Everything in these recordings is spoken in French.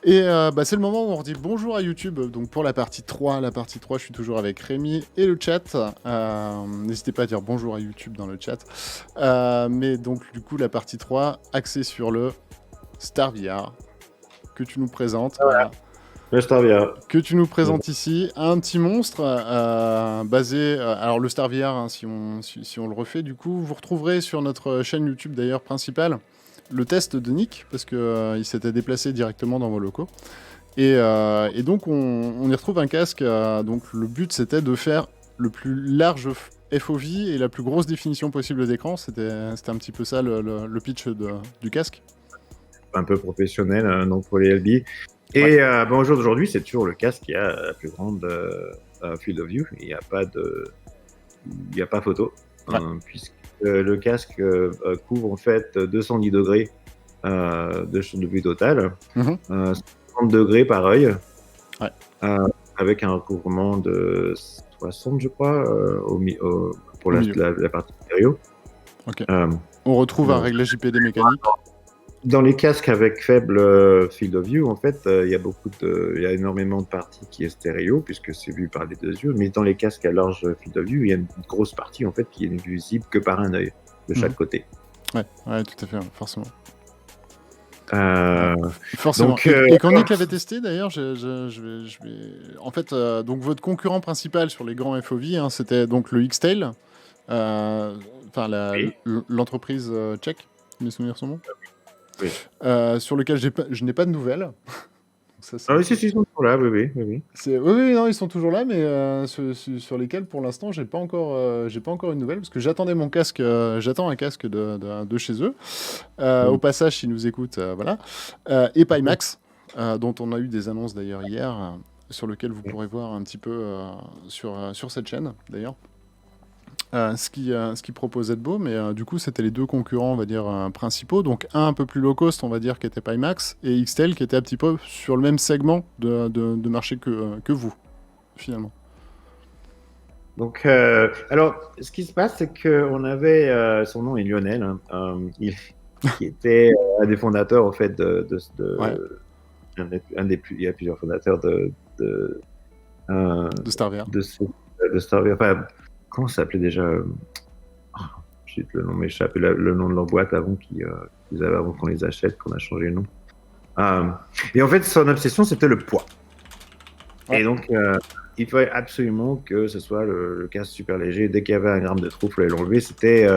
Et c'est le moment où on dit bonjour à YouTube. Donc pour la partie 3, je suis toujours avec Rémi et le chat. N'hésitez pas à dire bonjour à YouTube dans le chat. Mais donc du coup, la partie 3, axée sur le Star VR, que tu nous présentes. Voilà. Le Starvia. Que tu nous présentes ici, un petit monstre basé... alors le Star VR, hein, si on le refait, du coup, vous retrouverez sur notre chaîne YouTube d'ailleurs principale le test de Nick, parce qu'il s'était déplacé directement dans vos locaux. Et donc on y retrouve un casque, donc le but c'était de faire le plus large FOV et la plus grosse définition possible d'écran, c'était un petit peu ça le pitch du casque. Un peu professionnel, donc pour les LB. Et au jour d'aujourd'hui, c'est toujours le casque qui a la plus grande field of view. Il n'y a pas photo, puisque le casque couvre en fait 210 degrés de champ de vue total, 60 degrés par œil, avec un recouvrement de 60, je crois, pour la partie stéréo. Okay. On retrouve un réglage IPD mécanique. Dans les casques avec faible field of view, en fait, il y a énormément de parties qui est stéréo, puisque c'est vu par les deux yeux. Mais dans les casques à large field of view, il y a une grosse partie en fait qui est visible que par un œil de chaque côté. Ouais, tout à fait, forcément. Forcément. Donc, et quand Nick l'avait testé, d'ailleurs, en fait, donc votre concurrent principal sur les grands FOV, hein, c'était donc le X-Tail, l'entreprise tchèque, mes souvenirs sont bons. Oui. Sur lequel je n'ai pas de nouvelles. Ça, oui, ils sont toujours là, oui. Oui, non, ils sont toujours là, mais sur lesquels, pour l'instant, j'ai pas encore une nouvelle, parce que j'attendais mon casque, j'attends un casque de chez eux. Au passage, s'ils nous écoutent, voilà. Et Pimax, dont on a eu des annonces d'ailleurs hier, sur lequel vous pourrez voir un petit peu sur cette chaîne, d'ailleurs. Ce qui proposait de beau, mais du coup c'était les deux concurrents, on va dire, principaux. Donc un peu plus low cost, on va dire, qui était Pimax, et XTEL qui était un petit peu sur le même segment de marché que vous, finalement. Donc, alors, ce qui se passe, c'est qu'on avait, son nom est Lionel, qui était un des fondateurs, en fait, il y a plusieurs fondateurs de Star VR. De Star VR. Enfin, comment ça s'appelait déjà le nom m'échappe. Le nom de leur boîte avant avant qu'on les achète, qu'on a changé le nom. Et en fait, son obsession, c'était le poids. Ouais. Et donc, il fallait absolument que ce soit le casque super léger. Dès qu'il y avait un gramme de trop, il fallait l'enlever. C'était,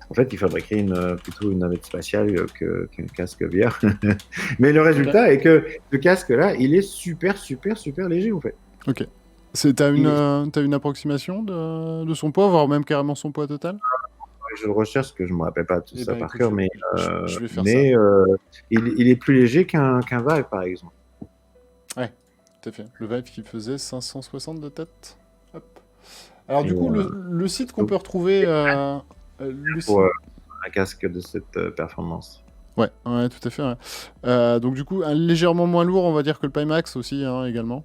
en fait, il fabriquait plutôt une navette spatiale qu'un casque VR. Mais le résultat est que ce casque-là, il est super léger, en fait. Ok. T'as une approximation de son poids, voire même carrément son poids total? Je le recherche parce que je ne me rappelle pas tout ça par cœur, mais je vais faire ça. Il est plus léger qu'un Vive, par exemple. Ouais, tout à fait. Le Vive qui faisait 560 de tête. Hop. Alors du coup, le site qu'on peut retrouver... pour un casque de cette performance. Ouais, tout à fait. Ouais. Donc du coup, légèrement moins lourd, on va dire, que le Pimax aussi, hein, également.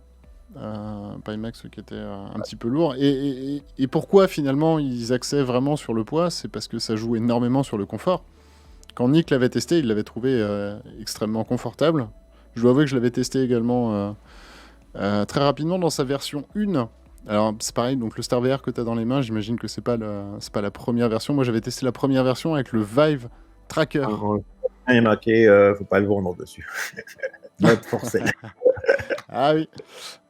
Pimax qui était un petit peu lourd. Et pourquoi finalement ils axaient vraiment sur le poids? C'est parce que ça joue énormément sur le confort. Quand Nick l'avait testé, il l'avait trouvé extrêmement confortable. Je dois avouer que je l'avais testé également très rapidement dans sa version 1. Alors c'est pareil, donc le Star VR que tu as dans les mains, j'imagine que c'est pas la première version. Moi j'avais testé la première version avec le Vive Tracker. Il est marqué, faut pas le vendre dessus. Not for sale. Ah oui.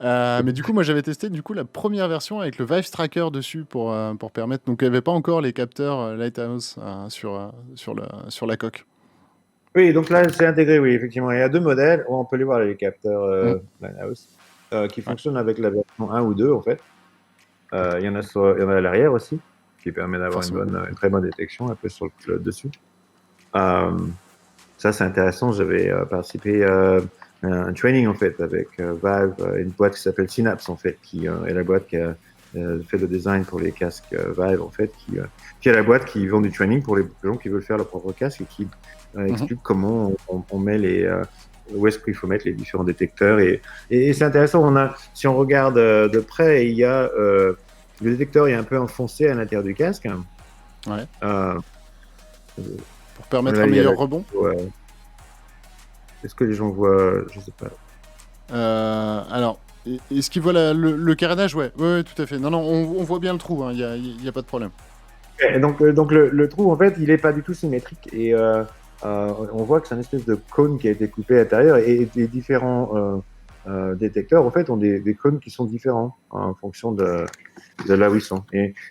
Mais du coup, moi j'avais testé la première version avec le Vive Tracker dessus pour permettre. Donc il n'y avait pas encore les capteurs Lighthouse sur la coque. Oui, donc là c'est intégré, oui, effectivement. Il y a deux modèles, on peut les voir, les capteurs Lighthouse, qui fonctionnent avec la version 1 ou 2 en fait. Il y en a à l'arrière aussi, qui permet d'avoir une très bonne détection un peu sur le dessus. Ça c'est intéressant, j'avais participé un training en fait avec Valve, une boîte qui s'appelle Synapse en fait, qui est la boîte qui a fait le design pour les casques Valve en fait, qui est la boîte qui vend du training pour les gens qui veulent faire leur propre casque et qui explique comment on met où est-ce qu'il faut mettre les différents détecteurs et c'est intéressant. Si on regarde de près, il y a le détecteur est un peu enfoncé à l'intérieur du casque. Ouais. Pour permettre un meilleur rebond. Est-ce que les gens voient? Je sais pas. Alors, est-ce qu'il voit le carénage? Ouais, tout à fait. Non, on voit bien le trou, il n'y a pas de problème. Et donc le trou, en fait, il n'est pas du tout symétrique. Et on voit que c'est une espèce de cône qui a été coupé à l'intérieur. Et les différents détecteurs, en fait, ont des cônes qui sont différents en fonction de là où ils sont.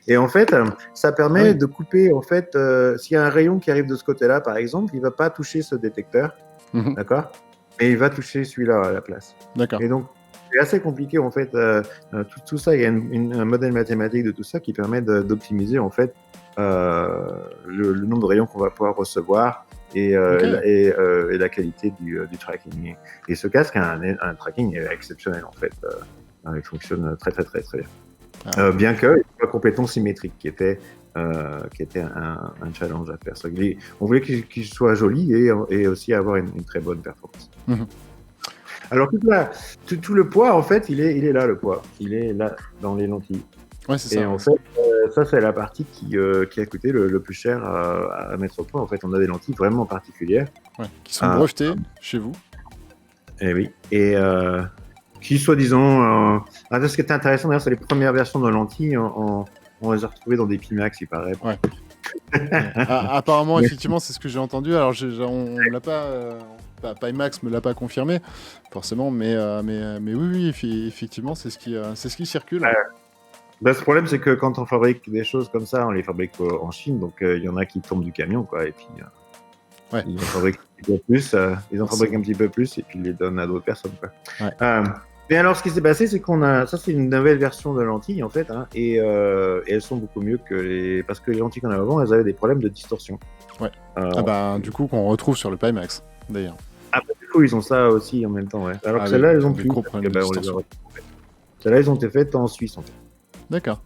Et en fait, ça permet de couper, en fait, s'il y a un rayon qui arrive de ce côté-là, par exemple, il ne va pas toucher ce détecteur, d'accord? Et il va toucher celui-là à la place. D'accord. Et donc, c'est assez compliqué, en fait. Tout ça, il y a un modèle mathématique de tout ça qui permet d'optimiser, en fait, le nombre de rayons qu'on va pouvoir recevoir et la qualité du tracking. Et ce casque a un tracking exceptionnel, en fait. Il fonctionne très, très, très, très bien. Bien qu'il soit complètement symétrique, qui était un challenge à faire. On voulait qu'il soit joli et aussi avoir une très bonne performance. Alors tout le poids, en fait, il est là, le poids. Il est là dans les lentilles. Ouais, c'est et ça. En fait, ça, c'est la partie qui a coûté le plus cher à mettre au point. En fait, on a des lentilles vraiment particulières. Qui sont brevetées chez vous. Et oui. Et qui, soi-disant... ce qui était intéressant, d'ailleurs, c'est les premières versions de lentilles. On les a retrouvées dans des Pimax, il paraît. Ouais. Apparemment, effectivement, c'est ce que j'ai entendu. Alors, on l'a pas... Pimax me l'a pas confirmé, forcément, mais oui, effectivement, c'est ce qui circule. Ce problème, c'est que quand on fabrique des choses comme ça, on les fabrique en Chine, donc il y en a qui tombent du camion, quoi, et puis ils en fabriquent un petit peu plus, un petit peu plus, et puis ils les donnent à d'autres personnes, quoi. Mais alors, ce qui s'est passé, c'est ça, c'est une nouvelle version de lentilles, en fait, et elles sont beaucoup mieux parce que les lentilles qu'on avait avant, elles avaient des problèmes de distorsion. Ouais. Du coup, qu'on retrouve sur le Pimax, d'ailleurs. Du coup, ils ont ça aussi en même temps, ouais. Alors que celles-là, elles ont plus. Celles-là, elles ont été faites en Suisse, en fait. D'accord.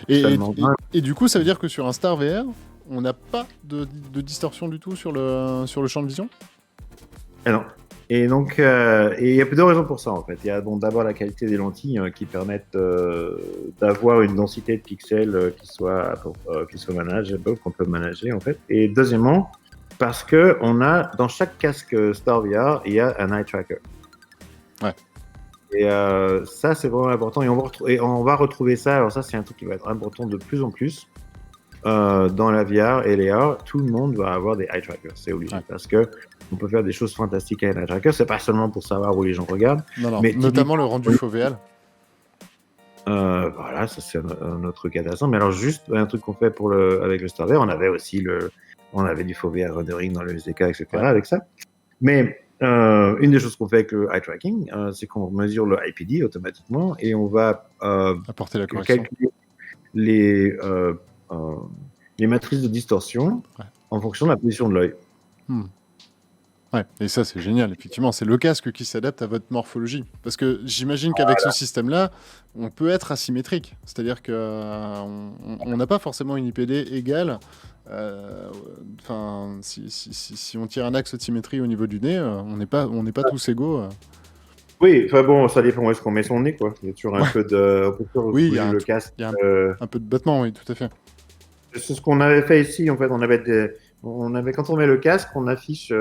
Et du coup, ça veut dire que sur un Star VR, on n'a pas de distorsion du tout sur le champ de vision? Non. Et donc, il y a deux raisons pour ça, en fait. Il y a d'abord la qualité des lentilles qui permettent d'avoir une densité de pixels qui soit manageable, qu'on peut manager, en fait. Et deuxièmement, parce que dans chaque casque Star VR, il y a un eye tracker. Ouais. Et ça, c'est vraiment important. Et on va retrouver ça. Alors ça, c'est un truc qui va être important de plus en plus dans la VR et les AR. Tout le monde va avoir des eye trackers. C'est obligé parce que on peut faire des choses fantastiques avec un eye tracker. C'est pas seulement pour savoir où les gens regardent. Non, mais notamment le rendu fovéal. Voilà, ça c'est un autre cas d'assaut. Mais alors juste un truc qu'on fait avec le Star VR, on avait aussi on avait du fovéal rendering dans le SDK, etc. avec ça. Mais une des choses qu'on fait avec le eye tracking, c'est qu'on mesure le IPD automatiquement et on va apporter la correction. calculer les matrices de distorsion en fonction de la position de l'œil. Ouais, et ça c'est génial, effectivement, c'est le casque qui s'adapte à votre morphologie. Parce que j'imagine qu'avec ce système-là, on peut être asymétrique. C'est-à-dire qu'on n'a pas forcément une IPD égale. Si on tire un axe de symétrie au niveau du nez, on n'est pas tous égaux. Oui, enfin bon, ça dépend où est-ce qu'on met son nez, quoi. Il y a toujours un peu de... Oui, il y a un peu de battement, oui, tout à fait. C'est ce qu'on avait fait ici, en fait. Quand on met le casque, on affiche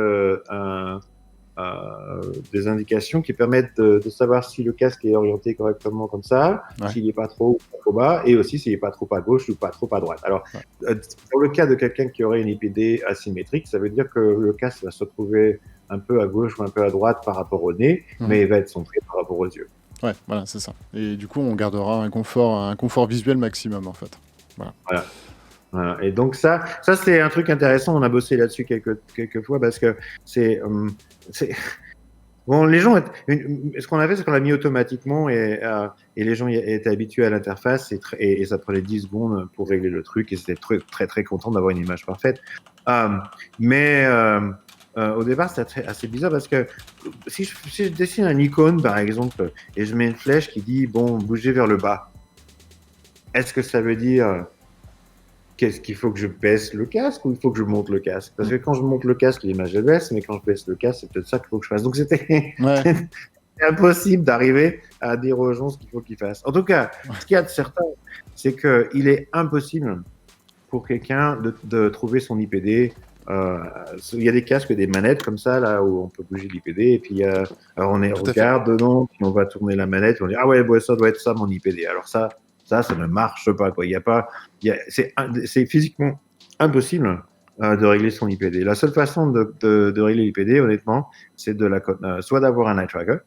des indications qui permettent de savoir si le casque est orienté correctement comme ça, s'il n'est pas trop bas, et aussi s'il n'est pas trop à gauche ou pas trop à droite. Alors, pour le cas de quelqu'un qui aurait une IPD asymétrique, ça veut dire que le casque va se retrouver un peu à gauche ou un peu à droite par rapport au nez, mais il va être centré par rapport aux yeux. Ouais, voilà, c'est ça. Et du coup, on gardera un confort visuel maximum, en fait. Voilà. Et donc ça c'est un truc intéressant. On a bossé là-dessus quelques fois parce que c'est bon, les gens. Ce qu'on a fait, c'est qu'on l'a mis automatiquement et les gens étaient habitués à l'interface et ça prenait 10 secondes pour régler le truc et c'était très très très content d'avoir une image parfaite. Mais au départ, c'était assez bizarre parce que si je dessine un icône par exemple et je mets une flèche qui dit bon, bougez vers le bas, est-ce que ça veut dire qu'est-ce qu'il faut que je baisse le casque ou il faut que je monte le casque? Parce que quand je monte le casque, l'image elle baisse, mais quand je baisse le casque, c'est peut-être ça qu'il faut que je fasse. Donc c'était impossible d'arriver à dire aux gens ce qu'il faut qu'ils fassent. En tout cas, ce qu'il y a de certain, c'est qu'il est impossible pour quelqu'un de trouver son IPD Il y a des casques, des manettes comme ça, là, où on peut bouger l'IPD. Et puis, alors on regarde dedans, puis on va tourner la manette, et on dit, ah ouais, ça doit être ça, mon IPD. Alors ça ne marche pas, quoi. C'est physiquement impossible de régler son IPD. La seule façon de régler l'IPD, honnêtement, c'est soit d'avoir un eye tracker,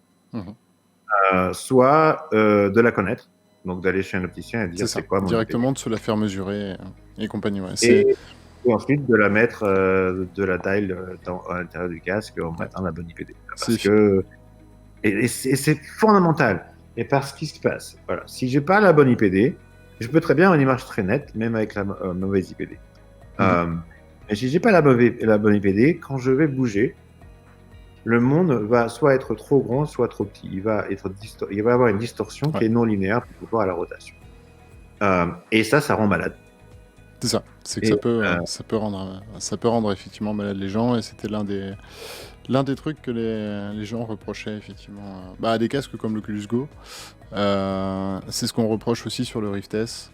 soit de la connaître. Donc d'aller chez un opticien et dire c'est quoi mon directement IPD. de se la faire mesurer et compagnie. Ouais. Et ensuite de la mettre de la dial à l'intérieur du casque en mettant la bonne IPD. Et c'est fondamental. Et parce qu'il se passe, voilà, si j'ai pas la bonne IPD, je peux très bien avoir une image très nette, même avec la mauvaise IPD. Mais si j'ai pas la bonne IPD, quand je vais bouger, le monde va soit être trop grand, soit trop petit. Il va avoir une distorsion qui est non linéaire par rapport à la rotation. Et ça rend malade. C'est ça. C'est que ça peut rendre effectivement malade les gens. Et c'était l'un des trucs que les gens reprochaient effectivement à des casques comme l'Oculus Go. C'est ce qu'on reproche aussi sur le Rift S.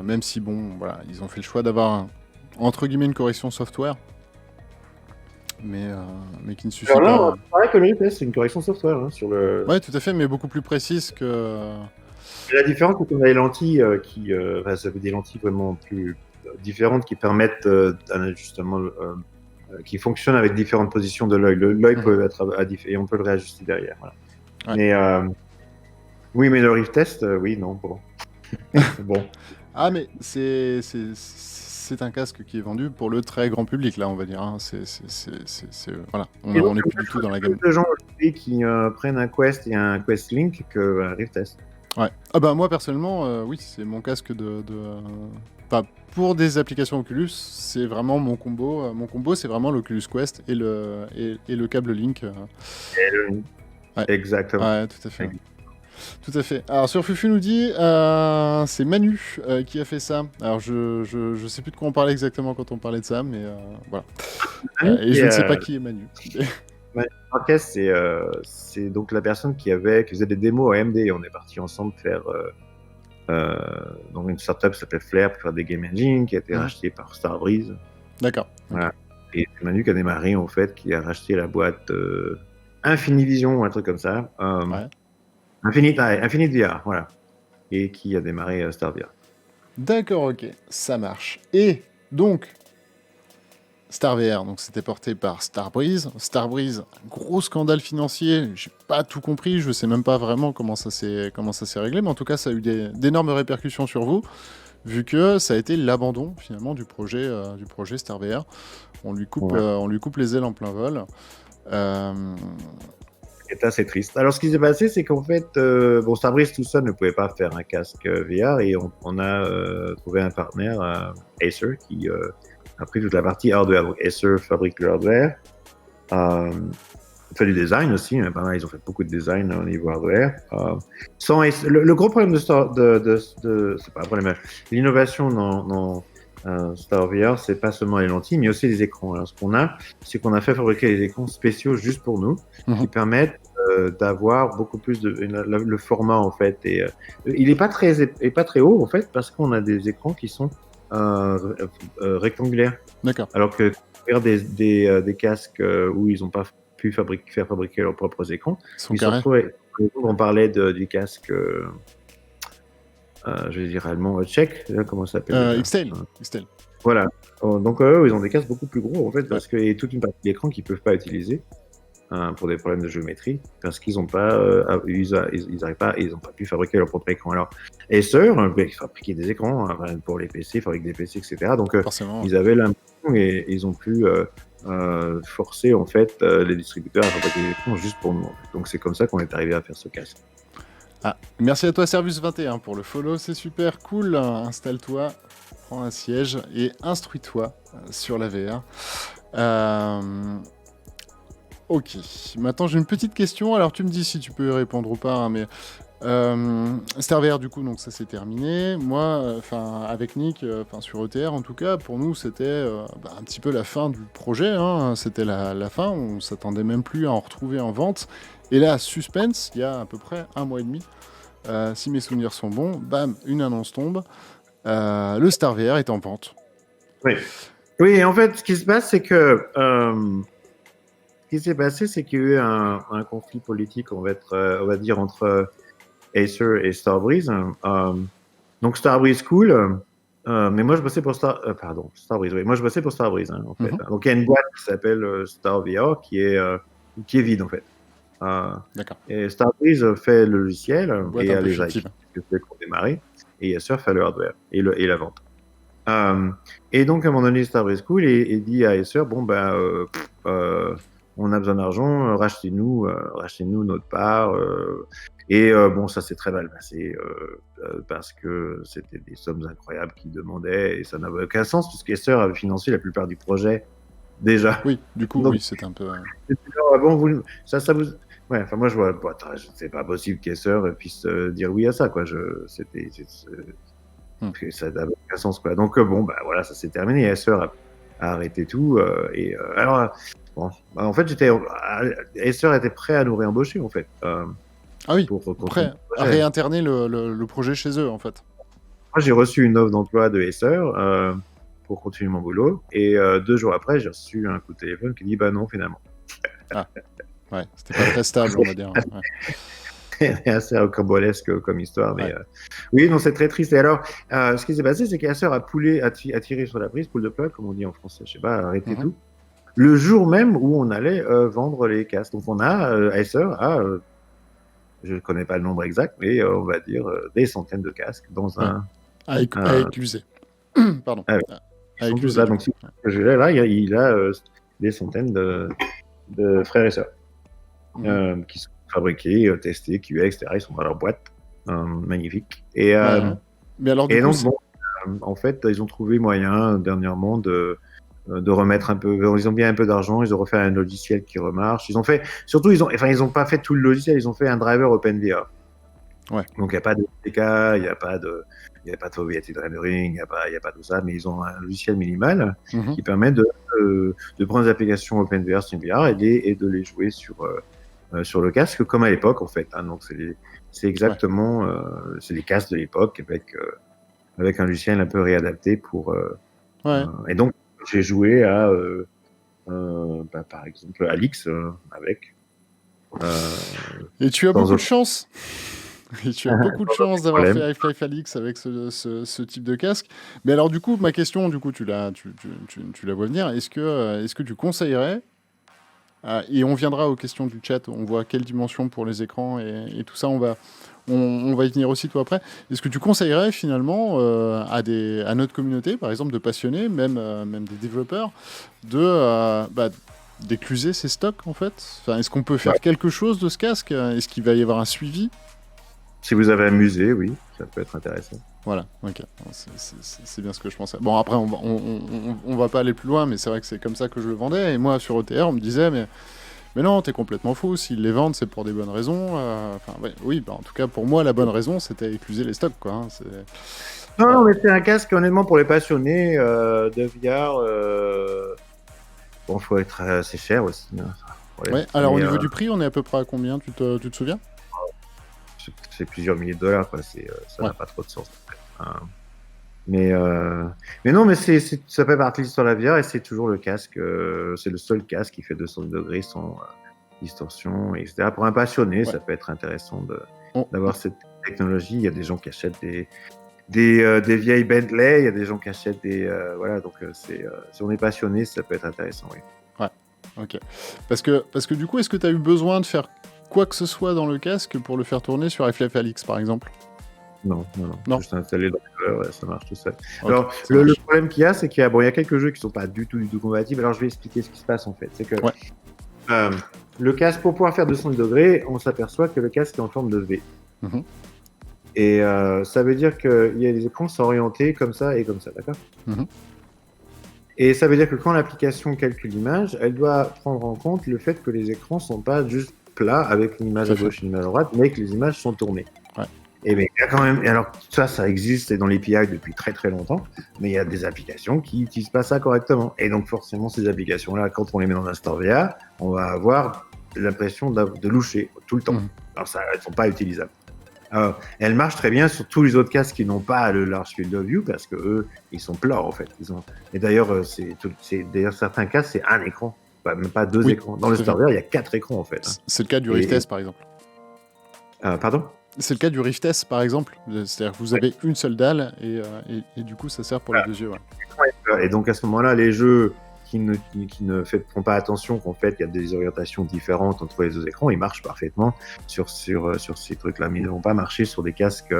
Même si, bon, voilà, ils ont fait le choix d'avoir, entre guillemets, une correction software. Mais qui ne suffit pas. C'est vrai que le Rift S, c'est une correction software sur le. Ouais, tout à fait, mais beaucoup plus précise que. La différence, c'est qu'on a les lentilles ça veut des lentilles vraiment plus différentes qui permettent un ajustement, qui fonctionnent avec différentes positions de l'œil. L'œil peut être et on peut le réajuster derrière. Voilà. Ouais. Mais oui, mais le Rift S, oui, non, bon. Bon. Ah, mais c'est un casque qui est vendu pour le très grand public, là, on va dire. Hein. Voilà. On n'est plus du tout dans la gamme. Il y a de gens aujourd'hui qui prennent un Quest et un Quest Link que un Rift S. Ouais. Ah bah moi personnellement, oui, c'est mon casque pour des applications Oculus, c'est vraiment mon combo. Mon combo, c'est vraiment l'Oculus Quest et le câble Link. Ouais. Exactement. Ouais, tout à fait. Tout à fait. Alors sur Fufu nous dit, c'est Manu qui a fait ça. Alors je sais plus de quoi on parlait exactement quand on parlait de ça, mais voilà. Et je ne sais pas qui est Manu. Marquez, c'est donc la personne qui faisait des démos à AMD. On est parti ensemble faire donc une startup qui s'appelle Flare pour faire des game engines, qui a été rachetée par Starbreeze. D'accord. Voilà. Et c'est Manu qui a démarré en fait, qui a racheté la boîte Infinivision ou un truc comme ça. Infinite VR, voilà. Et qui a démarré StarVR. D'accord, ok, ça marche. Et donc, StarVR, donc c'était porté par Starbreeze. Starbreeze, gros scandale financier, j'ai pas tout compris, je sais même pas vraiment comment ça s'est réglé, mais en tout cas ça a eu d'énormes répercussions sur vous, vu que ça a été l'abandon finalement du projet StarVR. On lui coupe les ailes en plein vol. C'est assez triste. Alors, ce qui s'est passé, c'est qu'en fait, Starbreeze tout seul ne pouvait pas faire un casque VR et on a trouvé un partenaire, Acer, qui a pris toute la partie hardware. Donc, Acer fabrique le hardware, fait du design aussi, mais ils ont fait beaucoup de design au niveau hardware. Le gros problème c'est pas un problème, l'innovation dans StarVR, c'est pas seulement les lentilles, mais aussi les écrans. Alors, ce qu'on a, c'est qu'on a fait fabriquer des écrans spéciaux juste pour nous, qui permettent d'avoir beaucoup plus le format en fait. Et il est pas très haut en fait, parce qu'on a des écrans qui sont rectangulaires. D'accord. Alors que faire des casques où ils n'ont pas pu faire fabriquer leurs propres écrans, ils sont retrouvés. On parlait du casque. Je vais dire allemand, tchèque, comment ça s'appelle Xtel. Voilà. Donc eux, ils ont des casques beaucoup plus gros en fait, parce qu'il y a toute une partie de l'écran qu'ils peuvent pas utiliser pour des problèmes de géométrie, parce qu'ils n'ont pas, ils ont pas pu fabriquer leur propre écran. Alors, Acer, ils fabriquaient des écrans pour les PC, fabriquent des PC, etc. Donc ils avaient l'impression et ils ont pu forcer en fait les distributeurs à fabriquer des écrans juste pour nous. En fait. Donc c'est comme ça qu'on est arrivé à faire ce casque. Ah, merci à toi Servus21 pour le follow, c'est super cool. Installe-toi, prends un siège et instruis-toi sur la VR. Ok, maintenant j'ai une petite question, alors tu me dis si tu peux y répondre ou pas, hein, mais StarVR du coup, donc ça c'est terminé. Moi, avec Nick, sur ETR en tout cas, pour nous c'était un petit peu la fin du projet, hein. C'était la fin, on s'attendait même plus à en retrouver en vente. Et là, suspense, il y a à peu près 1 mois et demi, si mes souvenirs sont bons, bam, une annonce tombe, le StarVR est en vente. Oui. Oui, en fait, ce qui se passe, c'est que ce qui s'est passé, c'est qu'il y a eu un conflit politique, on va dire, entre Acer et Starbreeze. Donc Starbreeze cool, mais moi je bossais pour Starbreeze. Oui, moi je bossais pour Starbreeze en fait. Donc il y a une boîte qui s'appelle StarVR qui est vide en fait. D'accord. Et Starbreeze fait le logiciel Boîte et un a peu les fictive. IP que qu'on démarrer, et Acer fait le hardware et la vente. Et donc à un moment donné, Starbreeze cool et dit à Acer, bon ben on a besoin d'argent, rachetez-nous notre part. Et bon, ça s'est très mal passé parce que c'était des sommes incroyables qu'ils demandaient et ça n'avait aucun sens puisque Acer avait financé la plupart du projet déjà. Oui, du coup, Donc, oui, c'était un peu. bon, ça vous. Ouais, enfin moi je vois, bon, attends, c'est pas possible qu'Acer puisse dire oui à ça, quoi. Ça n'avait aucun sens, quoi. Donc bon, bah voilà, ça s'est terminé. Acer a arrêté tout. Alors, bon, bah, en fait, Acer était prêt à nous réembaucher, en fait. Ah oui, Pour prêt continuer le à projet. réinterner le projet chez eux, en fait. Moi, j'ai reçu une offre d'emploi de Acer pour continuer mon boulot. Et 2 jours après, j'ai reçu un coup de téléphone qui dit bah non, finalement. Ah, ouais, c'était pas très stable, on va dire. Ouais. C'est assez rocambolesque comme histoire. Mais Ouais. oui, non, c'est très triste. Et alors, ce qui s'est passé, c'est qu'Acer a tiré sur la prise, pull the plug, comme on dit en français, je sais pas, arrêter tout. Le jour même où on allait vendre les casques. Donc on a, Acer a, je ne connais pas le nombre exact, mais on va dire des centaines de casques dans un... À écluser. Pardon. Ah oui. À Ils sont tous écluser, là, du donc coup. si je l'ai là, il a des centaines de frères et sœurs qui sont fabriqués, testés, QA, etc. Ils sont dans leur boîte, magnifique. Et, Mais alors, du et coup, donc, bon, en fait, ils ont trouvé moyen dernièrement de remettre un peu, ils ont bien un peu d'argent, ils ont refait un logiciel qui remarche. Ils ont pas fait tout le logiciel, ils ont fait un driver OpenVR. Ouais. Donc il n'y a pas de SDK, il n'y a pas de foveated rendering, il n'y a pas tout ça, mais ils ont un logiciel minimal qui permet de prendre des applications OpenVR, SteamVR et de les jouer sur le casque comme à l'époque en fait. Donc c'est exactement c'est les casques de l'époque avec un logiciel un peu réadapté pour et donc j'ai joué à par exemple Alix avec et tu as beaucoup de chance. Et tu as beaucoup de chance d'avoir problème. fait Half-Life Alyx avec ce type de casque. Mais alors, du coup, ma question, tu la vois venir. Est-ce que tu conseillerais, et on viendra aux questions du chat, on voit quelle dimension pour les écrans et tout ça, on va y venir aussi toi après. Est-ce que tu conseillerais finalement à notre communauté, par exemple de passionnés, même des développeurs, d'écluser ces stocks en fait? Enfin, est-ce qu'on peut faire quelque chose de ce casque? Est-ce qu'il va y avoir un suivi? Si vous avez un musée, oui, ça peut être intéressant. Voilà, ok. C'est bien ce que je pensais. Bon, après, on va pas aller plus loin, mais c'est vrai que c'est comme ça que je le vendais. Et moi, sur ETR, on me disait, mais non, t'es complètement fou. S'ils les vendent, c'est pour des bonnes raisons. Oui, en tout cas, pour moi, la bonne raison, c'était épuiser les stocks, quoi. Non, mais c'est un casque, honnêtement, pour les passionnés de VR. Bon, faut être assez cher aussi. Ouais, alors au niveau du prix, on est à peu près à combien? Tu te souviens? C'est plusieurs milliers de dollars, quoi. Ça n'a pas trop de sens. Mais non, mais ça fait partie de l'histoire de la VR et c'est toujours le casque. C'est le seul casque qui fait 200 degrés sans distorsion, etc. Pour un passionné, ça peut être intéressant d'avoir cette technologie. Il y a des gens qui achètent des vieilles Bentley, il y a des gens qui achètent voilà, donc si on est passionné, ça peut être intéressant, oui. Ouais, ok. Parce que du coup, est-ce que tu as eu besoin de faire quoi que ce soit dans le casque pour le faire tourner sur Half-Life Alyx, par exemple? Non. Juste installer le driver, ça marche tout seul. Okay, alors, le problème qu'il y a, c'est qu'il y a quelques jeux qui sont pas du tout compatibles. Alors, je vais expliquer ce qui se passe, en fait. C'est que le casque, pour pouvoir faire 200 degrés, on s'aperçoit que le casque est en forme de V. Et ça veut dire qu'il y a des écrans qui sont orientés comme ça et comme ça, d'accord? Et ça veut dire que quand l'application calcule l'image, elle doit prendre en compte le fait que les écrans sont pas juste plats avec une image à gauche et une image à droite, mais que les images sont tournées. Et bien, il y a quand même, alors ça existe dans l'API depuis très très longtemps, mais il y a des applications qui n'utilisent pas ça correctement. Et donc forcément, ces applications-là, quand on les met dans un store VR, on va avoir l'impression de loucher tout le temps. Alors ça, elles ne sont pas utilisables. Elle marche très bien sur tous les autres casques qui n'ont pas le large field of view parce que eux, ils sont plats en fait. Et d'ailleurs, d'ailleurs certains casques c'est un écran, même pas deux écrans. Dans le Starvia, il y a 4 écrans en fait. C'est le cas du Rift S par exemple. Pardon ? C'est le cas du Rift S par exemple. C'est-à-dire que vous avez une seule dalle et du coup ça sert pour les 2 yeux. Et donc à ce moment-là, les jeux qui ne font pas attention qu'en fait il y a des orientations différentes entre les 2 écrans, ils marchent parfaitement sur ces trucs-là, mais ils ne vont pas marcher sur des casques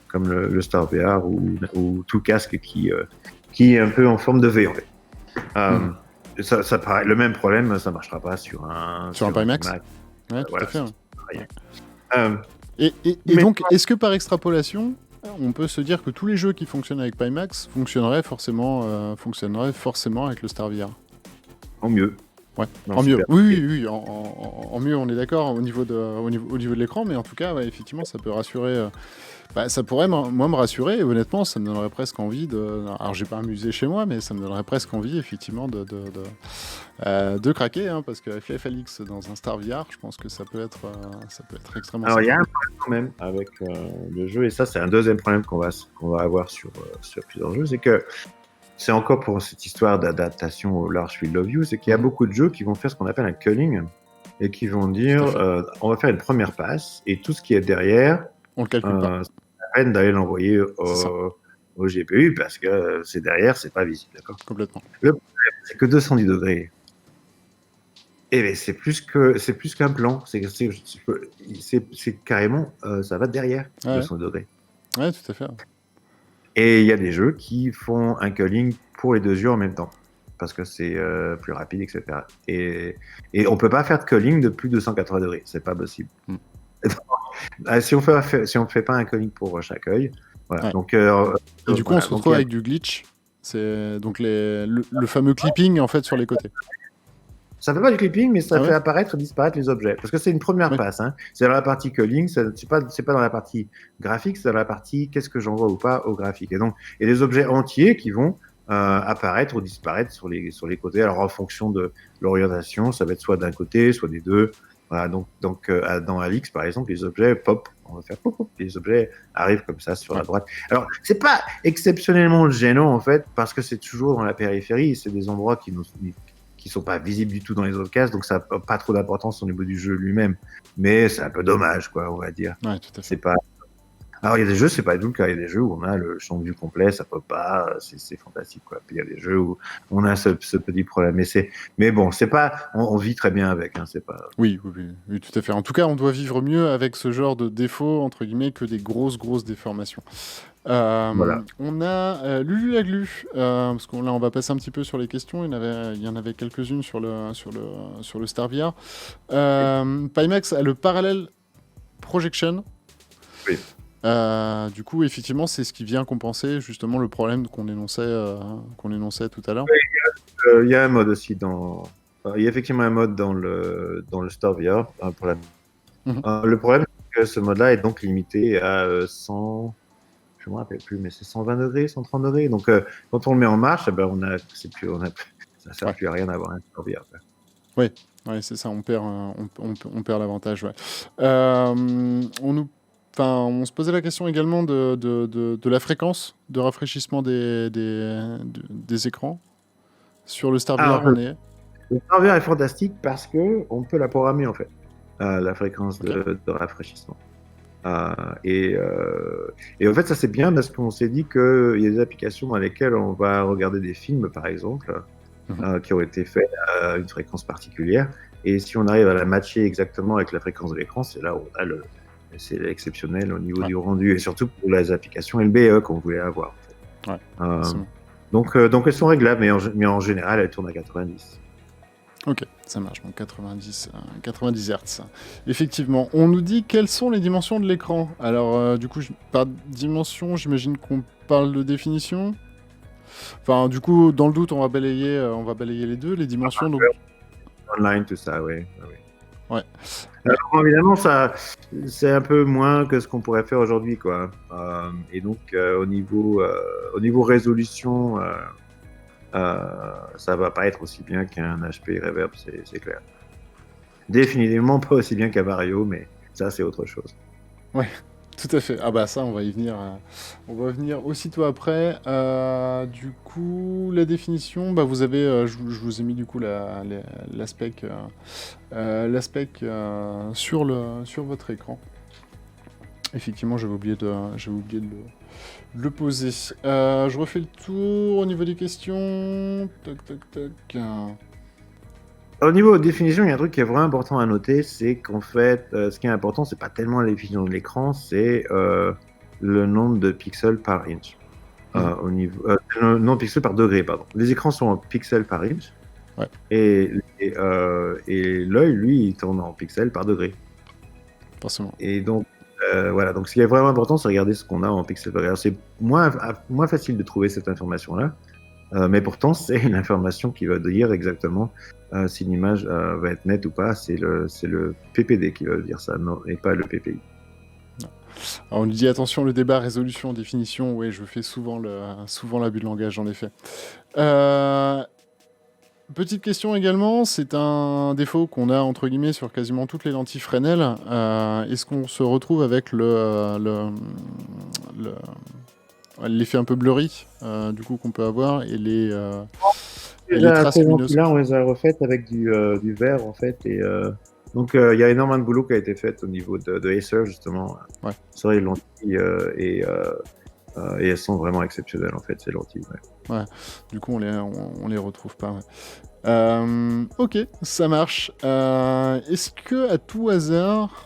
comme le Star VR ou tout casque qui est un peu en forme de V en fait. Ça paraît, le même problème, ça marchera pas sur un Pimax. Mac. Ouais, tout à fait. Ouais. Et donc, est-ce que par extrapolation, on peut se dire que tous les jeux qui fonctionnent avec Pimax fonctionneraient forcément avec le Star VR ? En mieux. Ouais, en mieux. Oui, en mieux, on est d'accord au niveau de l'écran, mais en tout cas, ouais, effectivement, ça peut rassurer. Ça pourrait moi me rassurer, et honnêtement, ça me donnerait presque envie de. Alors, j'ai pas un musée chez moi, mais ça me donnerait presque envie, effectivement, de craquer, hein, parce que FFLX dans un Star VR, je pense que ça peut être extrêmement. Alors, il y a un problème quand même avec le jeu, et ça, c'est un deuxième problème qu'on va avoir sur plusieurs jeux, c'est que c'est encore pour cette histoire d'adaptation au large field of view, c'est qu'il y a beaucoup de jeux qui vont faire ce qu'on appelle un culling et qui vont dire on va faire une première passe et tout ce qui est derrière, on le calcule pas. C'est la peine d'aller l'envoyer au GPU parce que c'est derrière, c'est pas visible, d'accord ? Complètement. Le problème, c'est que 210 degrés. Et bien, c'est plus qu'un plan, c'est carrément ça va derrière 200 degrés. Ouais, tout à fait. Et il y a des jeux qui font un culling pour les 2 yeux en même temps, parce que c'est plus rapide, etc. Et on peut pas faire de culling de plus de 180 degrés, c'est pas possible. Si on fait pas un culling pour chaque œil, voilà. Ouais. Donc, et du coup, on se retrouve avec du glitch. C'est donc le fameux clipping en fait sur les côtés. Ça fait pas du clipping, mais ça fait apparaître, disparaître les objets. Parce que c'est une première passe. Hein. C'est dans la partie culling, c'est pas dans la partie graphique, c'est dans la partie qu'est-ce que j'envoie ou pas au graphique. Et donc, il y a des objets entiers qui vont apparaître ou disparaître sur les côtés. Alors, en fonction de l'orientation, ça va être soit d'un côté, soit des deux. Voilà, donc dans Alix, par exemple, les objets pop. On va faire pop, pop. Les objets arrivent comme ça sur la droite. Alors, c'est pas exceptionnellement gênant, en fait, parce que c'est toujours dans la périphérie. C'est des endroits qui sont pas visibles du tout dans les autres cases, donc ça n'a pas trop d'importance au niveau du jeu lui-même. Mais c'est un peu dommage, quoi, on va dire. Ouais, tout à fait. C'est pas... Alors, il y a des jeux, c'est pas du tout le cas. Il y a des jeux où on a le champ de vue complet, ça peut pas, c'est fantastique, quoi. Puis il y a des jeux où on a ce petit problème. Mais bon, c'est pas, on vit très bien avec, hein, c'est pas... Oui, tout à fait. En tout cas, on doit vivre mieux avec ce genre de défauts, entre guillemets, que des grosses déformations. Voilà. On a Lulu Laglu, parce qu'on là on va passer un petit peu sur les questions. Il y en avait quelques-unes sur le Star VR. Pimax a le Parallel Projection. Oui. Du coup, effectivement, c'est ce qui vient compenser justement le problème qu'on énonçait tout à l'heure. Il y a un mode aussi il y a effectivement un mode dans le Star VR pour la. Le problème, c'est que ce mode-là est donc limité à 100. Je me rappelle plus, mais c'est 120 degrés, 130 degrés. Donc, quand on le met en marche, ça ne sert plus à rien d'avoir un Star VR. Oui, c'est ça. On perd l'avantage. Ouais. On se posait la question également de la fréquence de rafraîchissement des écrans. Sur le Star VR, Le Star VR est fantastique parce qu'on peut la programmer, en fait, la fréquence de rafraîchissement. Et en fait, ça c'est bien parce qu'on s'est dit qu'il y a des applications dans lesquelles on va regarder des films, par exemple, qui ont été faits à une fréquence particulière. Et si on arrive à la matcher exactement avec la fréquence de l'écran, c'est là où c'est exceptionnel au niveau du rendu, et surtout pour les applications LBE qu'on voulait avoir. En fait. Donc elles sont réglables, mais en général, elles tournent à 90. Ok, ça marche, donc 90 Hz. Effectivement, on nous dit quelles sont les dimensions de l'écran. Alors, du coup, par dimension, j'imagine qu'on parle de définition. Enfin, du coup, dans le doute, on va balayer les deux, les dimensions. Donc... Online, tout ça, oui. Ouais. Alors, évidemment, ça, c'est un peu moins que ce qu'on pourrait faire aujourd'hui, quoi. Et donc, au niveau résolution, ça va pas être aussi bien qu'un HP Reverb, c'est clair. Définitivement pas aussi bien qu'un Vario, mais ça, c'est autre chose. Ouais, Tout à fait. Ah bah ça, on va y venir. On va venir aussitôt après. Du coup, la définition, bah vous avez, je vous ai mis du coup l'aspect sur votre écran. Effectivement, j'avais oublié de le poser. Je refais le tour au niveau des questions. Toc, toc, toc. Au niveau de définition, il y a un truc qui est vraiment important à noter, c'est qu'en fait, ce qui est important, c'est pas tellement la définition de l'écran, c'est le nombre de pixels par inch. Au niveau, non, pixels par degré, pardon. Les écrans sont en pixels par inch. Ouais. Et l'œil, lui, il tourne en pixels par degré. Forcément. Et donc, voilà. Donc, ce qui est vraiment important, c'est regarder ce qu'on a en pixels par degré. C'est moins facile de trouver cette information-là. Mais pourtant, c'est une information qui va dire exactement si l'image va être nette ou pas. C'est le PPD qui va dire ça, non, et pas le PPI. Alors on nous dit attention, le débat résolution, définition. Oui, je fais souvent l'abus de langage, en effet. Petite question également, c'est un défaut qu'on a entre guillemets sur quasiment toutes les lentilles Fresnel. Est-ce qu'on se retrouve avec l'effet un peu blurry du coup qu'on peut avoir et les traces lumineuses? Là, on les a refaites avec du vert en fait. Et donc, il y a énormément de boulot qui a été fait au niveau de Acer justement sur les lentilles et elles sont vraiment exceptionnelles en fait ces lentilles. Ouais. Du coup, on les retrouve pas. Ok, ça marche. Est-ce que à tout hasard,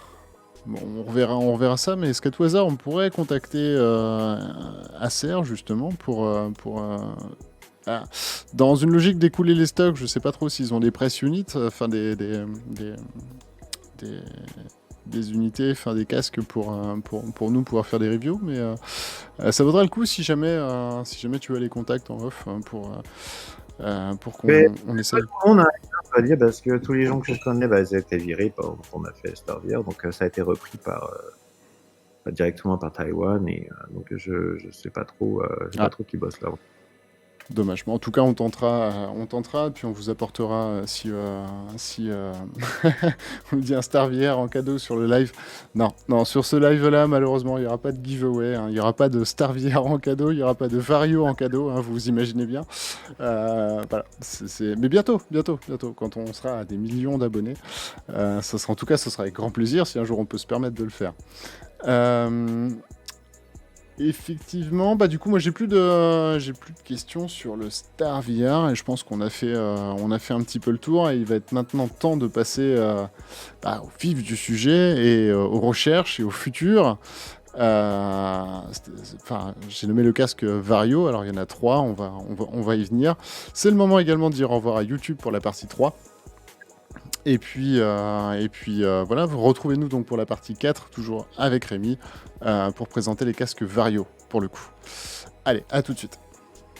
bon, on reverra ça, mais est-ce qu'à tout hasard on pourrait contacter Acer justement pour dans une logique d'écouler les stocks, je sais pas trop s'ils ont des press units, enfin des unités, enfin des casques pour nous pouvoir faire des reviews, mais ça vaudra le coup si jamais tu as les contacts en off pour qu'on essaye. On a à dire parce que tous les gens que je connais, ils ont été virés quand on a fait Starvier, donc ça a été repris directement par Taïwan et donc je sais pas trop, pas trop qui bosse là. Dommage. Mais en tout cas, on tentera, puis on vous apportera si on me dit un Starvier en cadeau sur le live. Non, sur ce live-là, malheureusement, il n'y aura pas de giveaway, il n'y aura pas de Starvier en cadeau, il n'y aura pas de Vario en cadeau, vous vous imaginez bien. Voilà. Mais bientôt, quand on sera à des millions d'abonnés, en tout cas, ce sera avec grand plaisir si un jour on peut se permettre de le faire. Effectivement, du coup, moi j'ai plus de questions sur le StarVR et je pense qu'on a fait un petit peu le tour et il va être maintenant temps de passer au vif du sujet et aux recherches et au futur. J'ai nommé le casque Vario, alors il y en a 3, on va y venir. C'est le moment également de dire au revoir à YouTube pour la partie 3. Et puis voilà, retrouvez-nous donc pour la partie 4, toujours avec Rémi, pour présenter les casques Vario, pour le coup. Allez, à tout de suite.